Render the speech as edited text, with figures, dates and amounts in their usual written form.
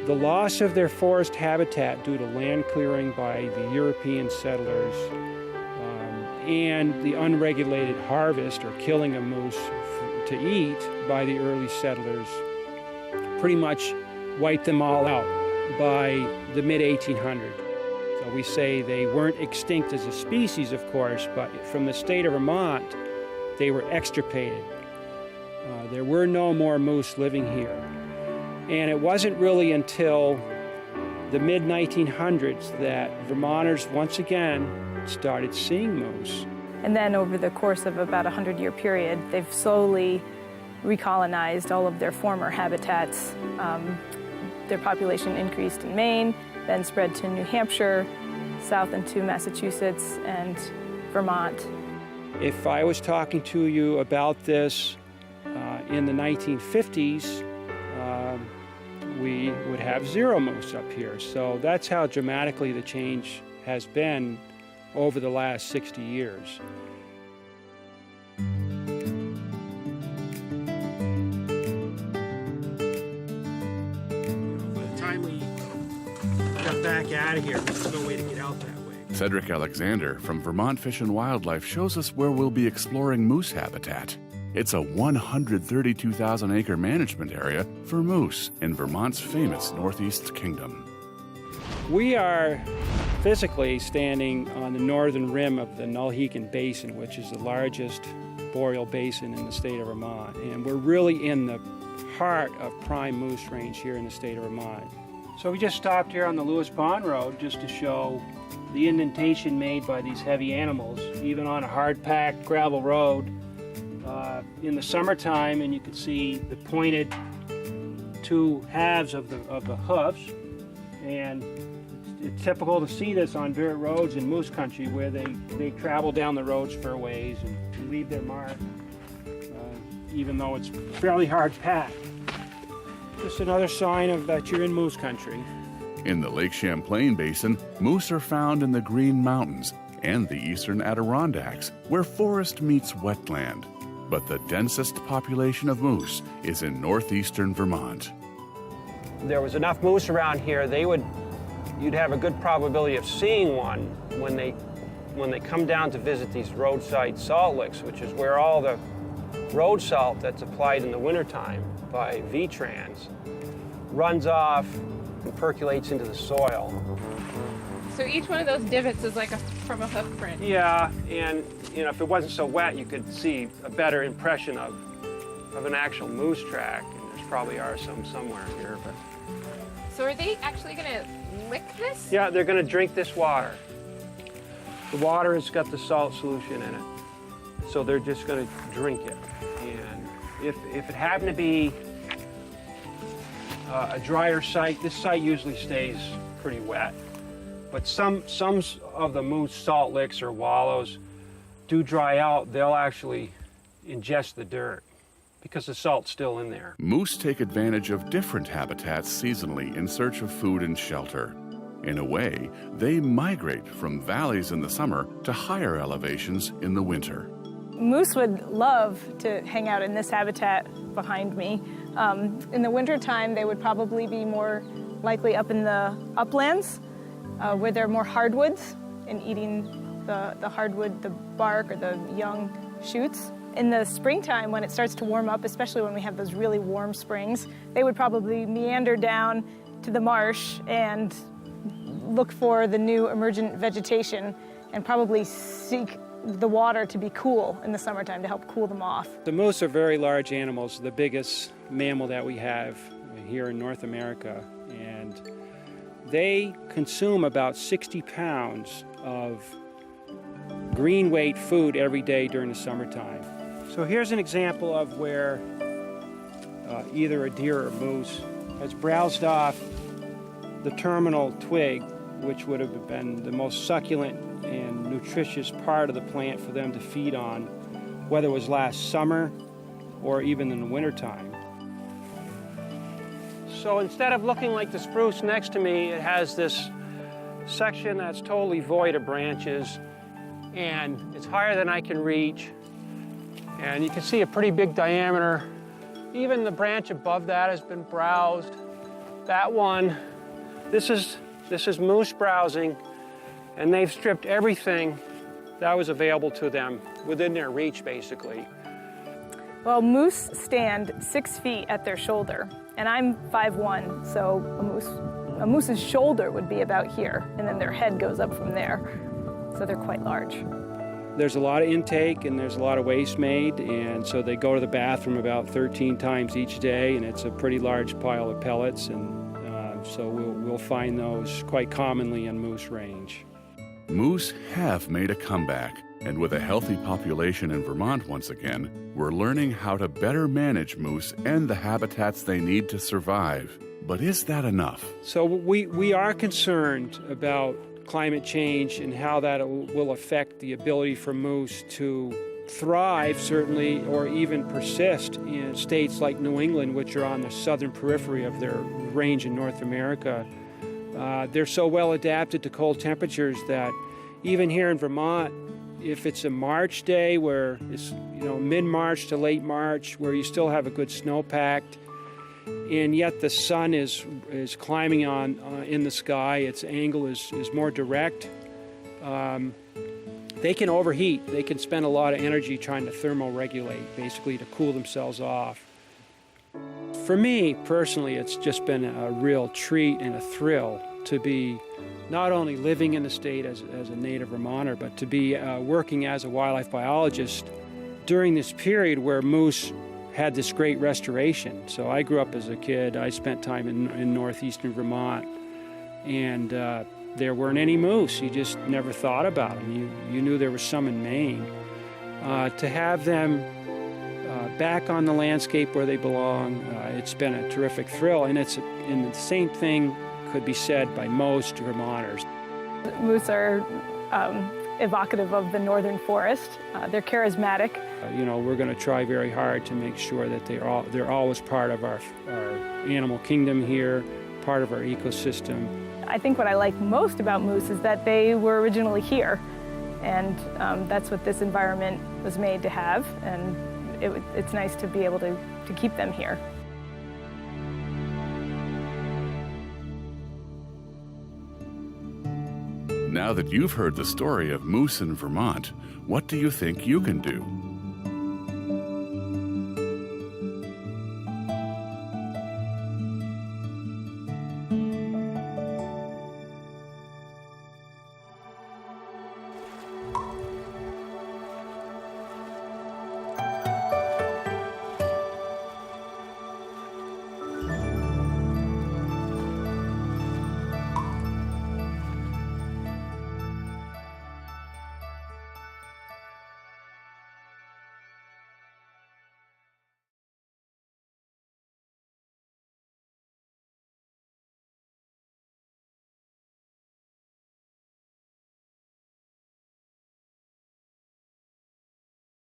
The loss of their forest habitat due to land clearing by the European settlers and the unregulated harvest or killing of moose to eat by the early settlers pretty much wiped them all out by the mid-1800s. So we say they weren't extinct as a species, of course, but from the state of Vermont, they were extirpated. There were no more moose living here. And it wasn't really until the mid-1900s that Vermonters once again started seeing moose. And then over the course of about a 100-year period, they've slowly recolonized all of their former habitats. Their population increased in Maine, then spread to New Hampshire, south into Massachusetts and Vermont. If I was talking to you about this in the 1950s, we would have zero moose up here. So that's how dramatically the change has been over the last 60 years. By the time we got back out of here, there's no way to get out that way. Cedric Alexander from Vermont Fish and Wildlife shows us where we'll be exploring moose habitat. It's a 132,000-acre management area for moose in Vermont's famous Northeast Kingdom. We are physically standing on the northern rim of the Nulhegan Basin, which is the largest boreal basin in the state of Vermont. And we're really in the heart of prime moose range here in the state of Vermont. So we just stopped here on the Lewis Pond Road just to show the indentation made by these heavy animals, even on a hard-packed gravel road. In the summertime, and you can see the pointed two halves of the hoofs, and it's typical to see this on dirt roads in moose country where they travel down the roads for a ways and leave their mark, even though it's fairly hard packed. Just another sign of that you're in moose country. In the Lake Champlain Basin, moose are found in the Green Mountains and the eastern Adirondacks, where forest meets wetland. But the densest population of moose is in northeastern Vermont. There was enough moose around here, you'd have a good probability of seeing one when they come down to visit these roadside salt licks, which is where all the road salt that's applied in the wintertime by V-Trans runs off and percolates into the soil. So each one of those divots is like from a hoof print. Yeah, and if it wasn't so wet, you could see a better impression of an actual moose track. And there's probably are some somewhere here. But so are they actually going to lick this? yeah, they're going to drink this water. The water has got the salt solution in it, so they're just going to drink it. And if it happened to be a drier site, this site usually stays pretty wet. But some of the moose salt licks or wallows do dry out. They'll actually ingest the dirt because the salt's still in there. Moose take advantage of different habitats seasonally in search of food and shelter. In a way, they migrate from valleys in the summer to higher elevations in the winter. Moose would love to hang out in this habitat behind me. In the wintertime, they would probably be more likely up in the uplands, where there are more hardwoods and eating the hardwood, the bark or the young shoots. In the springtime, when it starts to warm up, especially when we have those really warm springs, they would probably meander down to the marsh and look for the new emergent vegetation and probably seek the water to be cool in the summertime to help cool them off. The moose are very large animals, the biggest mammal that we have here in North America. And they consume about 60 pounds of green weight food every day during the summertime. So here's an example of where either a deer or moose has browsed off the terminal twig, which would have been the most succulent and nutritious part of the plant for them to feed on, whether it was last summer or even in the wintertime. So instead of looking like the spruce next to me, it has this section that's totally void of branches, and it's higher than I can reach. And you can see a pretty big diameter. Even the branch above that has been browsed. That one, this is moose browsing, and they've stripped everything that was available to them within their reach, basically. Well, moose stand 6 feet at their shoulder, and I'm 5'1", so a moose's shoulder would be about here, and then their head goes up from there. So they're quite large. There's a lot of intake and there's a lot of waste made, and so they go to the bathroom about 13 times each day, and it's a pretty large pile of pellets, and so we'll find those quite commonly in moose range. Moose have made a comeback, and with a healthy population in Vermont once again, we're learning how to better manage moose and the habitats they need to survive. But is that enough? So we are concerned about climate change and how that will affect the ability for moose to thrive, certainly, or even persist in states like New England, which are on the southern periphery of their range in North America. They're so well adapted to cold temperatures that even here in Vermont, if it's a March day where it's mid-March to late March, where you still have a good snowpack, and yet the sun is climbing on in the sky, its angle is more direct, they can overheat. They can spend a lot of energy trying to thermoregulate, basically to cool themselves off. For me, personally, it's just been a real treat and a thrill to be not only living in the state as a native Vermonter, but to be working as a wildlife biologist during this period where moose had this great restoration. So I grew up as a kid. I spent time in northeastern Vermont, and there weren't any moose. You just never thought about them. You knew there was some in Maine. To have them back on the landscape where they belong, it's been a terrific thrill, and the same thing could be said by most Vermonters. Moose are evocative of the northern forest. They're charismatic. We're going to try very hard to make sure that they're always part of our animal kingdom here, part of our ecosystem. I think what I like most about moose is that they were originally here, and that's what this environment was made to have, and it's nice to be able to keep them here. Now that you've heard the story of moose in Vermont, what do you think you can do?